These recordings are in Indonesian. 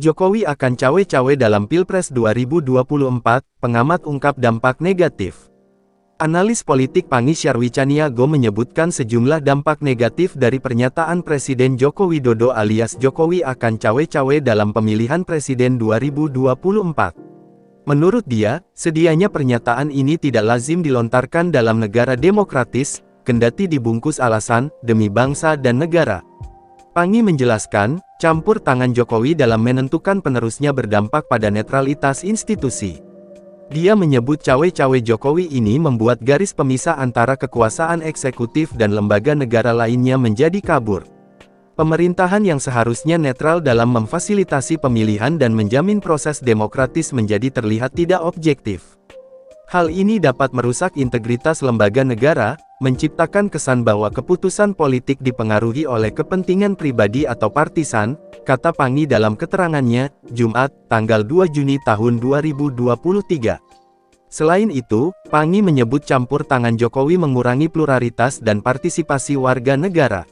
Jokowi akan cawe-cawe dalam Pilpres 2024, pengamat ungkap dampak negatif. Analis politik Pangi Syarwicaniago menyebutkan sejumlah dampak negatif dari pernyataan Presiden Joko Widodo alias Jokowi akan cawe-cawe dalam pemilihan Presiden 2024. Menurut dia, sedianya pernyataan ini tidak lazim dilontarkan dalam negara demokratis, kendati dibungkus alasan, demi bangsa dan negara. Pangi menjelaskan, campur tangan Jokowi dalam menentukan penerusnya berdampak pada netralitas institusi. Dia menyebut cawe-cawe Jokowi ini membuat garis pemisah antara kekuasaan eksekutif dan lembaga negara lainnya menjadi kabur. Pemerintahan yang seharusnya netral dalam memfasilitasi pemilihan dan menjamin proses demokratis menjadi terlihat tidak objektif. Hal ini dapat merusak integritas lembaga negara, menciptakan kesan bahwa keputusan politik dipengaruhi oleh kepentingan pribadi atau partisan, kata Pangi dalam keterangannya, Jumat, tanggal 2 Juni tahun 2023. Selain itu, Pangi menyebut campur tangan Jokowi mengurangi pluralitas dan partisipasi warga negara.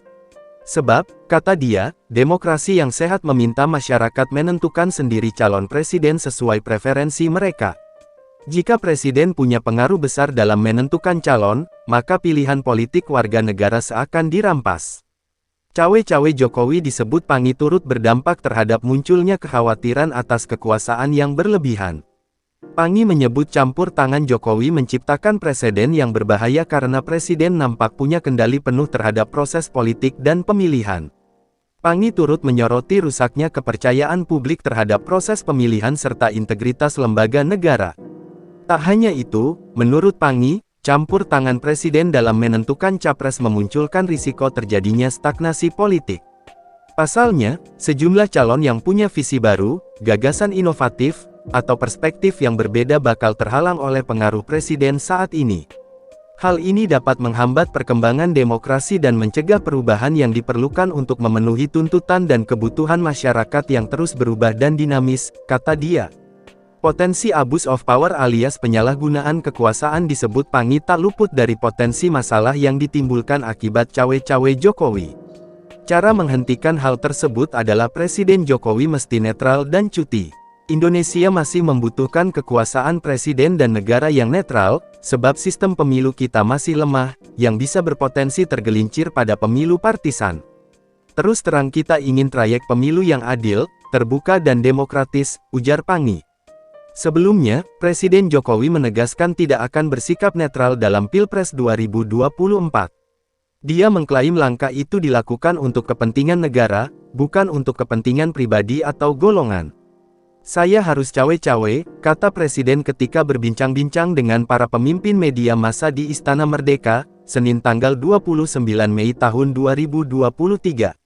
Sebab, kata dia, demokrasi yang sehat meminta masyarakat menentukan sendiri calon presiden sesuai preferensi mereka. Jika presiden punya pengaruh besar dalam menentukan calon, maka pilihan politik warga negara seakan dirampas. Cawe-cawe Jokowi disebut Pangi turut berdampak terhadap munculnya kekhawatiran atas kekuasaan yang berlebihan. Pangi menyebut campur tangan Jokowi menciptakan preseden yang berbahaya karena presiden nampak punya kendali penuh terhadap proses politik dan pemilihan. Pangi turut menyoroti rusaknya kepercayaan publik terhadap proses pemilihan serta integritas lembaga negara. Tak hanya itu, menurut Pangi, campur tangan presiden dalam menentukan capres memunculkan risiko terjadinya stagnasi politik. Pasalnya, sejumlah calon yang punya visi baru, gagasan inovatif, atau perspektif yang berbeda bakal terhalang oleh pengaruh presiden saat ini. Hal ini dapat menghambat perkembangan demokrasi dan mencegah perubahan yang diperlukan untuk memenuhi tuntutan dan kebutuhan masyarakat yang terus berubah dan dinamis, kata dia. Potensi abuse of power alias penyalahgunaan kekuasaan disebut Pangi tak luput dari potensi masalah yang ditimbulkan akibat cawe-cawe Jokowi. Cara menghentikan hal tersebut adalah Presiden Jokowi mesti netral dan cuti. Indonesia masih membutuhkan kekuasaan presiden dan negara yang netral, sebab sistem pemilu kita masih lemah, yang bisa berpotensi tergelincir pada pemilu partisan. Terus terang kita ingin trayek pemilu yang adil, terbuka dan demokratis, ujar Pangi. Sebelumnya, Presiden Jokowi menegaskan tidak akan bersikap netral dalam Pilpres 2024. Dia mengklaim langkah itu dilakukan untuk kepentingan negara, bukan untuk kepentingan pribadi atau golongan. Saya harus cawe-cawe, kata Presiden ketika berbincang-bincang dengan para pemimpin media massa di Istana Merdeka, Senin tanggal 29 Mei tahun 2023.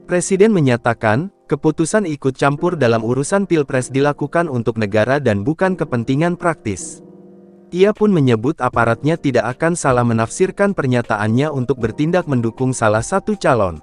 Presiden menyatakan, keputusan ikut campur dalam urusan Pilpres dilakukan untuk negara dan bukan kepentingan praktis. Ia pun menyebut aparatnya tidak akan salah menafsirkan pernyataannya untuk bertindak mendukung salah satu calon.